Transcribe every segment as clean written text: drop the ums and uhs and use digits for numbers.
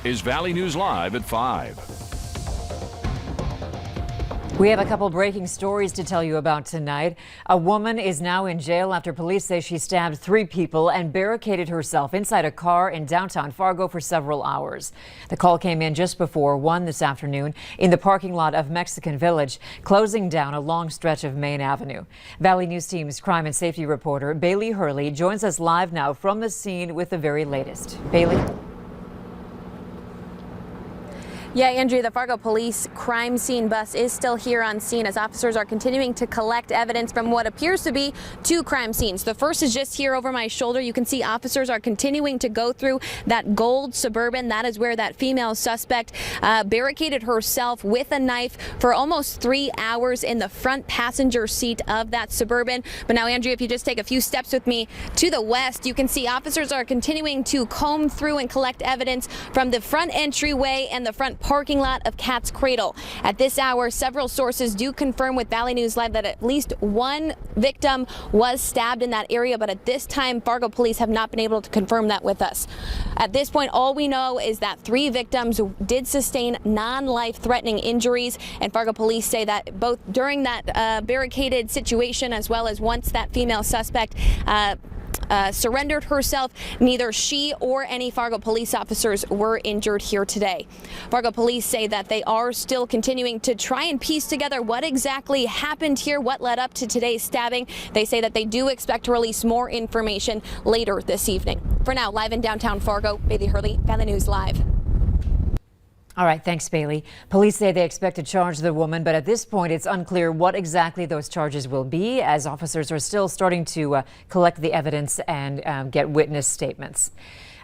is Valley News Live at 5. We have a couple breaking stories to tell you about tonight. A woman is now in jail after police say she stabbed 3 people and barricaded herself inside a car in downtown Fargo for several hours. The call came in just before 1 this afternoon in the parking lot of Mexican Village, closing down a long stretch of Main Avenue. Valley News Team's crime and safety reporter Bailey Hurley joins us live now from the scene with the very latest. Bailey? Yeah, Andrea, the Fargo Police crime scene bus is still here on scene as officers are continuing to collect evidence from what appears to be 2 crime scenes. The first is just here over my shoulder. You can see officers are continuing to go through that gold Suburban. That is where that female suspect barricaded herself with a knife for almost 3 hours in the front passenger seat of that Suburban. But now, Andrea, if you just take a few steps with me to the west, you can see officers are continuing to comb through and collect evidence from the front entryway and the front parking lot of Cat's Cradle. At this hour, several sources do confirm with Valley News Live that at least 1 victim was stabbed in that area, but at this time, Fargo police have not been able to confirm that with us. At this point, all we know is that 3 victims did sustain non-life-threatening injuries, and Fargo police say that both during that barricaded situation as well as once that female suspect surrendered herself, neither she or any Fargo police officers were injured here today. Fargo police say that they are still continuing to try and piece together what exactly happened here, what led up to today's stabbing. They say that they do expect to release more information later this evening. For now, live in downtown Fargo, Bailey Hurley, Valley News Live. All right, thanks, Bailey. Police say they expect to charge the woman, but at this point it's unclear what exactly those charges will be, as officers are still starting to collect the evidence and get witness statements.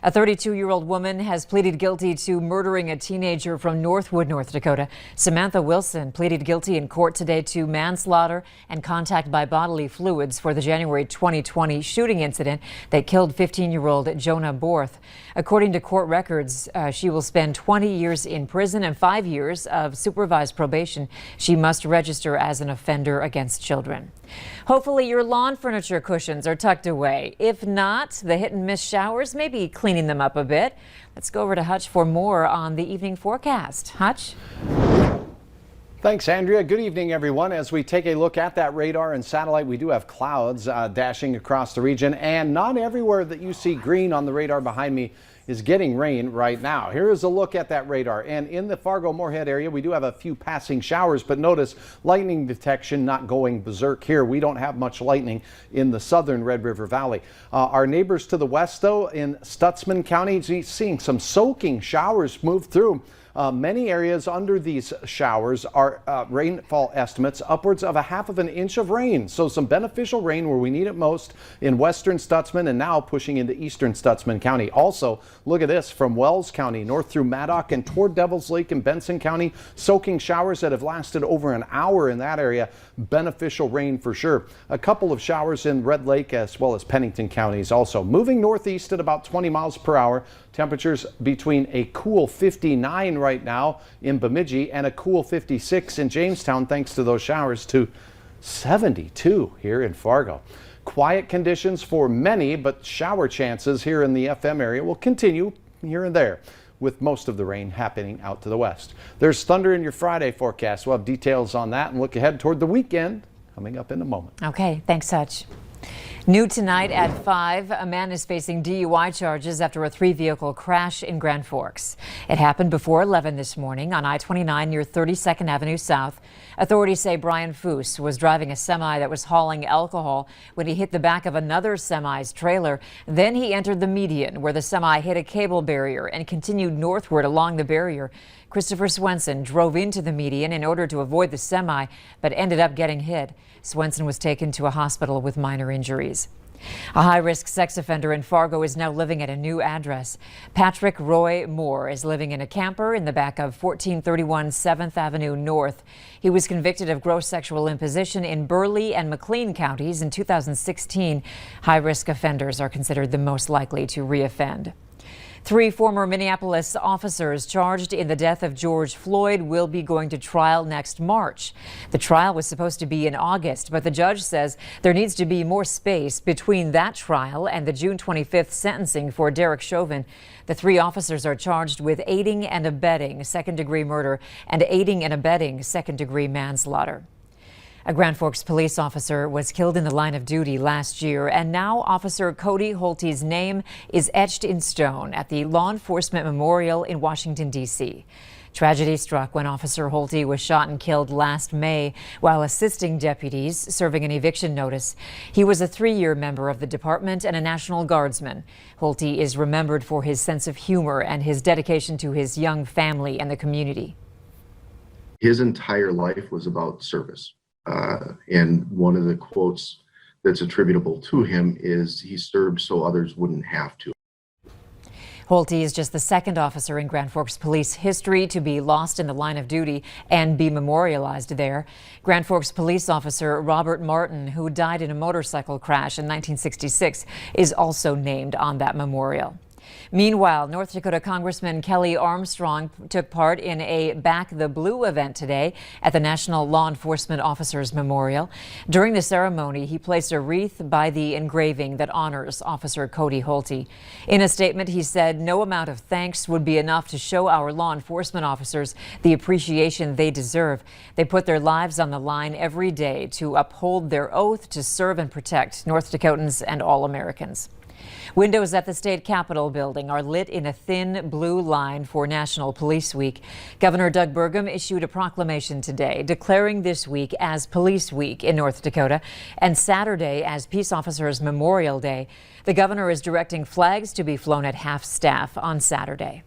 A 32-year-old woman has pleaded guilty to murdering a teenager from Northwood, North Dakota. Samantha Wilson pleaded guilty in court today to manslaughter and contact by bodily fluids for the January 2020 shooting incident that killed 15-year-old Jonah Borth. According to court records, she will spend 20 years in prison and 5 years of supervised probation. She must register as an offender against children. Hopefully your lawn furniture cushions are tucked away. If not, the hit and miss showers may be cleaning them up a bit. Let's go over to Hutch for more on the evening forecast. Hutch? Thanks, Andrea. Good evening, everyone. As we take a look at that radar and satellite, we do have clouds dashing across the region, and not everywhere that you see green on the radar behind me is getting rain right now. Here is a look at that radar, and in the Fargo-Moorhead area we do have a few passing showers, but notice lightning detection not going berserk here. We don't have much lightning in the southern Red River Valley. Our neighbors to the west, though, in Stutsman County, seeing some soaking showers move through. Many areas under these showers are rainfall estimates upwards of 1/2 inch of rain. So some beneficial rain where we need it most in western Stutsman and now pushing into eastern Stutsman County. Also, look at this from Wells County north through Maddock and toward Devils Lake and Benson County. Soaking showers that have lasted over an hour in that area. Beneficial rain for sure. A couple of showers in Red Lake as well as Pennington counties also. Moving northeast at about 20 miles per hour. Temperatures between a cool 59 right now in Bemidji and a cool 56 in Jamestown, thanks to those showers, to 72 here in Fargo. Quiet conditions for many, but shower chances here in the FM area will continue here and there, with most of the rain happening out to the west. There's thunder in your Friday forecast. We'll have details on that and look ahead toward the weekend coming up in a moment. Okay, thanks, Hutch. New tonight at 5, a man is facing DUI charges after a 3-vehicle crash in Grand Forks. It happened before 11 this morning on I-29 near 32nd Avenue South. Authorities say Brian Foose was driving a semi that was hauling alcohol when he hit the back of another semi's trailer. Then he entered the median where the semi hit a cable barrier and continued northward along the barrier. Christopher Swenson drove into the median in order to avoid the semi, but ended up getting hit. Swenson was taken to a hospital with minor injuries. A high-risk sex offender in Fargo is now living at a new address. Patrick Roy Moore is living in a camper in the back of 1431 7th Avenue North. He was convicted of gross sexual imposition in Burleigh and McLean counties in 2016. High-risk offenders are considered the most likely to reoffend. 3 former Minneapolis officers charged in the death of George Floyd will be going to trial next March. The trial was supposed to be in August, but the judge says there needs to be more space between that trial and the June 25th sentencing for Derek Chauvin. The 3 officers are charged with aiding and abetting second-degree murder and aiding and abetting second-degree manslaughter. A Grand Forks police officer was killed in the line of duty last year, and now Officer Cody Holte's name is etched in stone at the Law Enforcement Memorial in Washington, D.C. Tragedy struck when Officer Holte was shot and killed last May while assisting deputies serving an eviction notice. He was a 3-year member of the department and a National Guardsman. Holte is remembered for his sense of humor and his dedication to his young family and the community. His entire life was about service. And one of the quotes that's attributable to him is he served so others wouldn't have to. Holte is just the 2nd officer in Grand Forks police history to be lost in the line of duty and be memorialized there. Grand Forks police officer Robert Martin, who died in a motorcycle crash in 1966, is also named on that memorial. Meanwhile, North Dakota Congressman Kelly Armstrong took part in a Back the Blue event today at the National Law Enforcement Officers Memorial. During the ceremony, he placed a wreath by the engraving that honors Officer Cody Holte. In a statement, he said no amount of thanks would be enough to show our law enforcement officers the appreciation they deserve. They put their lives on the line every day to uphold their oath to serve and protect North Dakotans and all Americans. Windows at the state capitol building are lit in a thin blue line for National Police Week. Governor Doug Burgum issued a proclamation today declaring this week as Police Week in North Dakota and Saturday as Peace Officers Memorial Day. The governor is directing flags to be flown at half-staff on Saturday.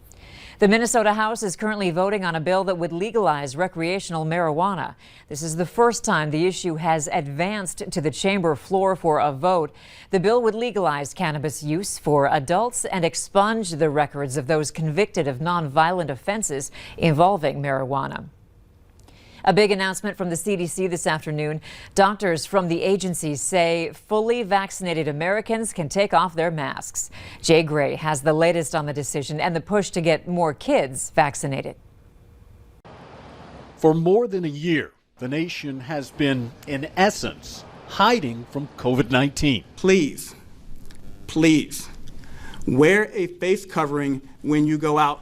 The Minnesota House is currently voting on a bill that would legalize recreational marijuana. This is the first time the issue has advanced to the chamber floor for a vote. The bill would legalize cannabis use for adults and expunge the records of those convicted of nonviolent offenses involving marijuana. A big announcement from the CDC this afternoon. Doctors from the agency say fully vaccinated Americans can take off their masks. Jay Gray has the latest on the decision and the push to get more kids vaccinated. For more than a year, the nation has been, in essence, hiding from COVID-19. Please, please, wear a face covering when you go out.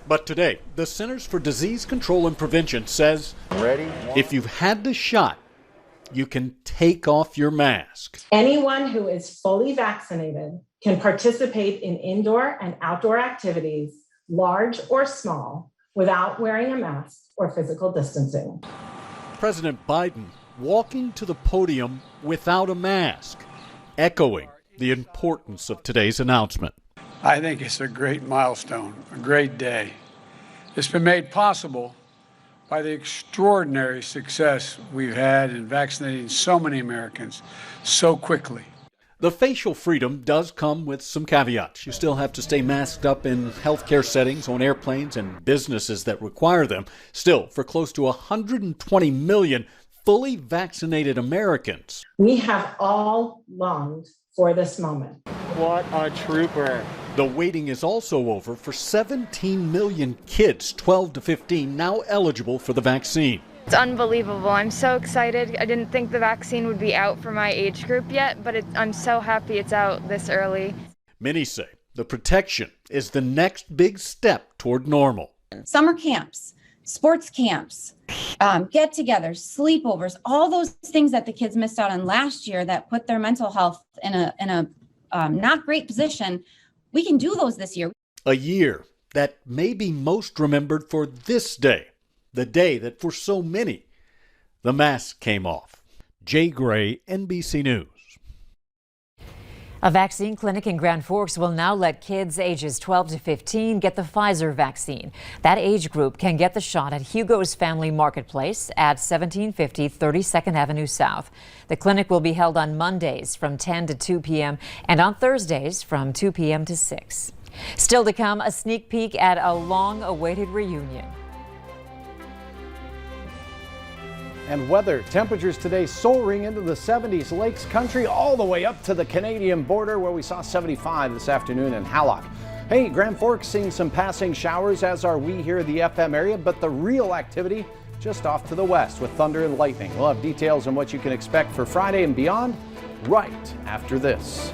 But today, the Centers for Disease Control and Prevention says if you've had the shot, you can take off your mask. Anyone who is fully vaccinated can participate in indoor and outdoor activities, large or small, without wearing a mask or physical distancing. President Biden walking to the podium without a mask, echoing the importance of today's announcement. I think it's a great milestone, a great day. It's been made possible by the extraordinary success we've had in vaccinating so many Americans so quickly. The facial freedom does come with some caveats. You still have to stay masked up in healthcare settings, on airplanes, and businesses that require them. Still, for close to 120 million fully vaccinated Americans. We have all longed for this moment. What a trooper. The waiting is also over for 17 million kids 12 to 15 now eligible for the vaccine. It's unbelievable. I'm so excited. I didn't think the vaccine would be out for my age group yet, but I'm so happy it's out this early. Many say the protection is the next big step toward normal. Summer camps, sports camps, get-togethers, sleepovers, all those things that the kids missed out on last year that put their mental health in a not great position. We can do those this year. A year that may be most remembered for this day, the day that for so many, the mask came off. Jay Gray, NBC News. A vaccine clinic in Grand Forks will now let kids ages 12 to 15 get the Pfizer vaccine. That age group can get the shot at Hugo's Family Marketplace at 1750 32nd Avenue South. The clinic will be held on Mondays from 10 to 2 p.m. and on Thursdays from 2 p.m. to 6. Still to come, a sneak peek at a long-awaited reunion. And weather, temperatures today soaring into the 70s, Lakes Country all the way up to the Canadian border where we saw 75 this afternoon in Hallock. Hey, Grand Forks seeing some passing showers, as are we here in the FM area, but the real activity just off to the west with thunder and lightning. We'll have details on what you can expect for Friday and beyond right after this.